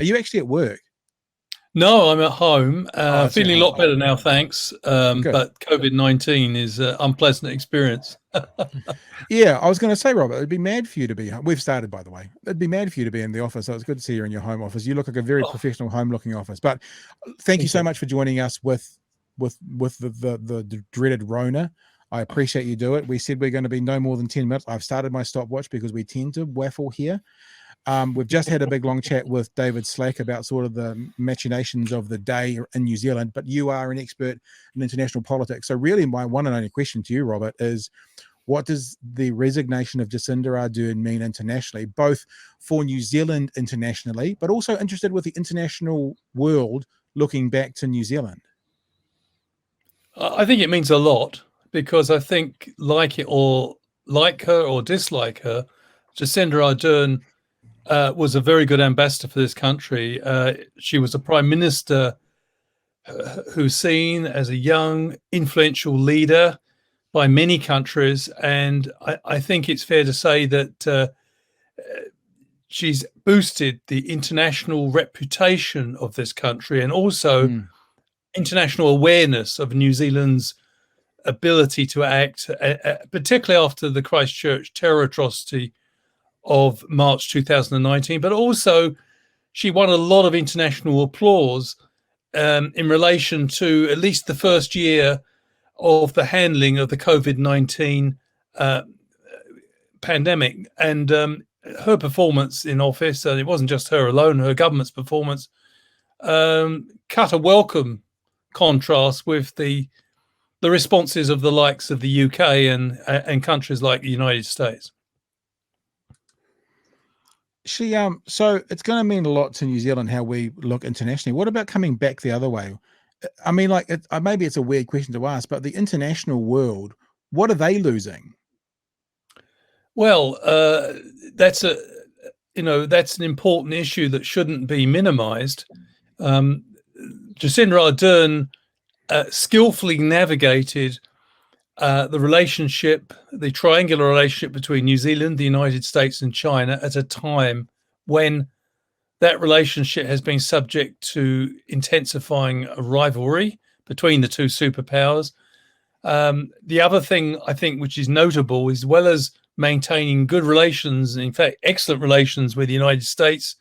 Are you actually at work? No, I'm at home, It's at feeling a lot home. better now, thanks. Good. But COVID-19 is an unpleasant experience. Yeah, I was going to say, Robert, it'd be mad for you to be. We've started, by the way. It'd be mad for you to be in the office. So it's good to see you in your home office. You look like a very Oh, professional, home-looking office. But thank you thank so you. much for joining us with the dreaded Rona. I appreciate you do it. We said we're going to be no more than 10 minutes. I've started my stopwatch because we tend to waffle here. We've just had a big long chat with David Slack about sort of the machinations of the day in New Zealand, but you are an expert in international politics. So really my one and only question to you, Robert, is what does the resignation of Jacinda Ardern mean internationally, both for New Zealand internationally, but also interested with the international world looking back to New Zealand? I think it means a lot because I think, like it or like her or dislike her, Jacinda Ardern was a very good ambassador for this country. She was a prime minister who's seen as a young, influential leader by many countries, and I think it's fair to say that she's boosted the international reputation of this country and also Mm. international awareness of New Zealand's ability to act, particularly after the Christchurch terror atrocity of March 2019. But also, she won a lot of international applause in relation to at least the first year of the handling of the COVID-19 pandemic. And her performance in office, and it wasn't just her alone, her government's performance, cut a welcome contrast with the responses of the likes of the UK and countries like the United States. So it's going to mean a lot to New Zealand how we look internationally. What about coming back the other way? I mean, like, maybe it's a weird question to ask, but the international world, what are they losing? Well, that's that's an important issue that shouldn't be minimised. Jacinda Ardern skillfully navigated the triangular relationship between New Zealand, the United States, and China at a time when that relationship has been subject to intensifying rivalry between the two superpowers. The other thing I think which is notable, as well as maintaining good relations, in fact, excellent relations with the United States,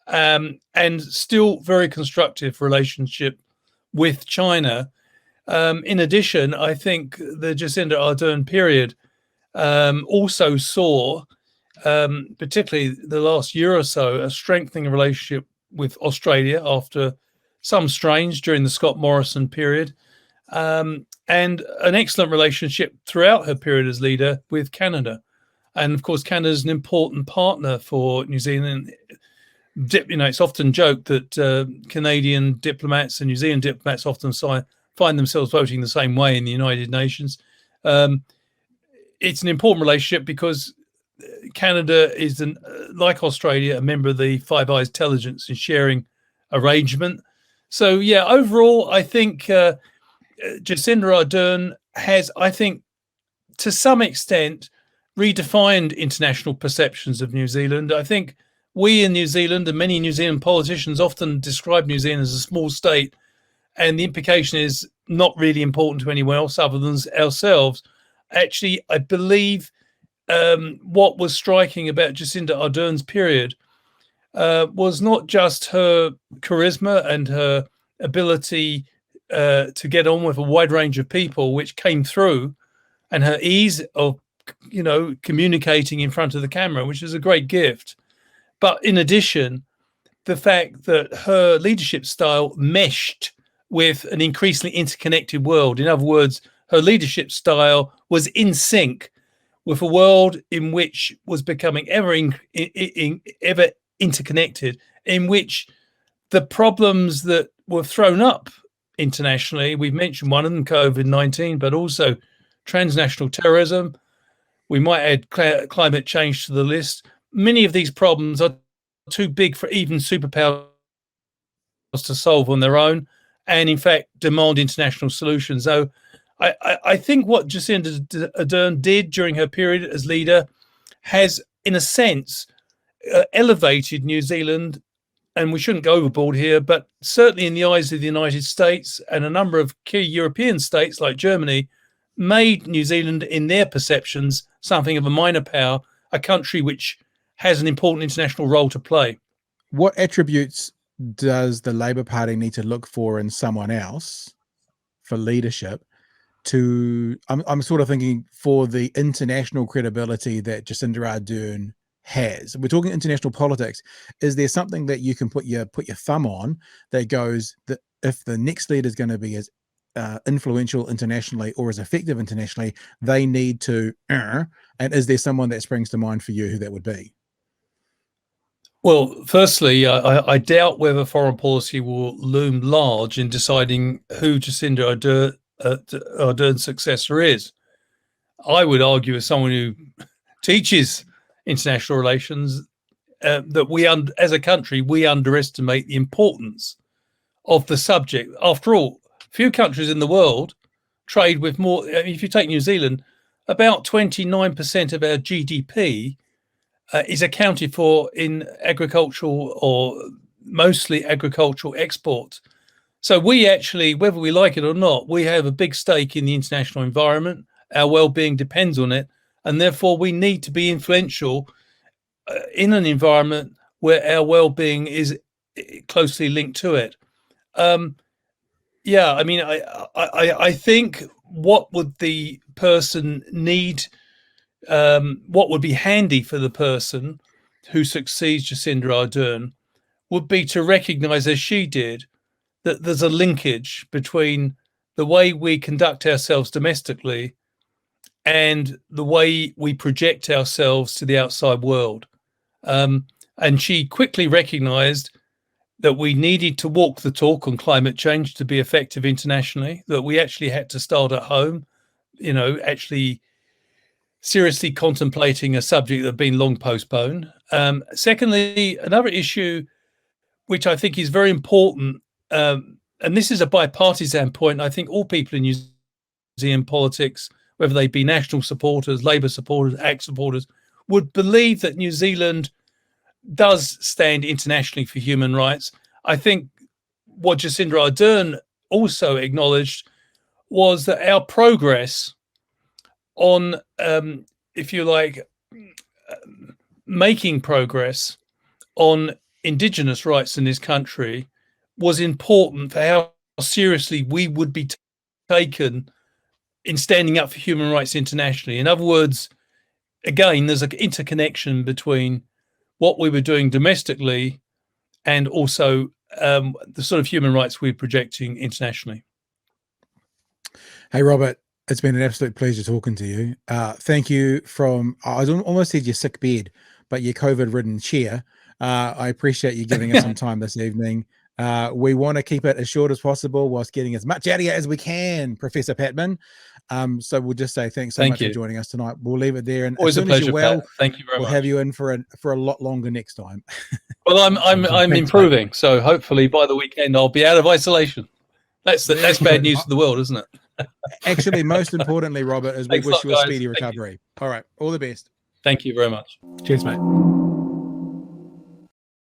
and still very constructive relationship with China. In addition, I think the Jacinda Ardern period also saw, particularly the last year or so, a strengthening relationship with Australia after some strains during the Scott Morrison period, and an excellent relationship throughout her period as leader with Canada. And of course, Canada is an important partner for New Zealand. It's often joked that Canadian diplomats and New Zealand diplomats often find themselves voting the same way in the United Nations. It's an important relationship because Canada is, like Australia, a member of the Five Eyes Intelligence and Sharing Arrangement. So, yeah, overall, I think Jacinda Ardern has, I think, to some extent, redefined international perceptions of New Zealand. I think we in New Zealand and many New Zealand politicians often describe New Zealand as a small state, and the implication is not really important to anyone else other than ourselves. Actually, I believe what was striking about Jacinda Ardern's period was not just her charisma and her ability to get on with a wide range of people, which came through, and her ease of communicating in front of the camera, which is a great gift. But in addition, the fact that her leadership style meshed with an increasingly interconnected world. In other words, her leadership style was in sync with a world in which was becoming ever interconnected, in which the problems that were thrown up internationally, we've mentioned one of them, COVID-19, but also transnational terrorism. We might add climate change to the list. Many of these problems are too big for even superpowers to solve on their own, and in fact demand international solutions. So I think what Jacinda Ardern did during her period as leader has, in a sense, elevated New Zealand and we shouldn't go overboard here, but certainly in the eyes of the United States and a number of key European states like Germany, made New Zealand, in their perceptions, something of a minor power, a country which has an important international role to play. What attributes does the Labour Party need to look for in someone else for leadership I'm sort of thinking for the international credibility that Jacinda Ardern has? We're talking international politics. Is there something that you can put your thumb on that goes that if the next leader is going to be as influential internationally or as effective internationally, they need to and is there someone that springs to mind for you who that would be? Well, firstly, I doubt whether foreign policy will loom large in deciding who Jacinda Ardern's successor is. I would argue, as someone who teaches international relations, that we, as a country, we underestimate the importance of the subject. After all, few countries in the world trade with more. If you take New Zealand, about 29% of our GDP is accounted for in agricultural or mostly agricultural exports. So we actually, whether we like it or not, we have a big stake in the international environment. Our well-being depends on it. And therefore, we need to be influential in an environment where our well-being is closely linked to it. Yeah, I mean, I think what would the person need, what would be handy for the person who succeeds Jacinda Ardern would be to recognise, as she did, that there's a linkage between the way we conduct ourselves domestically and the way we project ourselves to the outside world. And she quickly recognised that we needed to walk the talk on climate change to be effective internationally, that we actually had to start at home, actually seriously contemplating a subject that had been long postponed. Secondly, another issue which I think is very important, and this is a bipartisan point, I think all people in New Zealand politics, whether they be national supporters, Labour supporters, ACT supporters, would believe that New Zealand does stand internationally for human rights. I think what Jacinda Ardern also acknowledged was that our progress on, if you like, making progress on Indigenous rights in this country was important for how seriously we would be taken in standing up for human rights internationally. In other words, again, there's an interconnection between what we were doing domestically and also the sort of human rights we're projecting internationally. Hey, Robert, it's been an absolute pleasure talking to you. Thank you from, I almost said your sick bed, but your COVID-ridden chair. I appreciate you giving us some time this evening. We want to keep it as short as possible whilst getting as much out of you as we can, Professor Patman. So we'll just say thanks so much for joining us tonight. We'll leave it there. And always as soon a pleasure, as you're well, Pat. Thank you very much. We'll have you in for a lot longer next time. Well, I'm improving, so hopefully by the weekend I'll be out of isolation. That's bad news for the world, isn't it? Actually, most importantly, Robert, is we wish you a speedy recovery. You. All right, all the best. Thank you very much. Cheers, mate.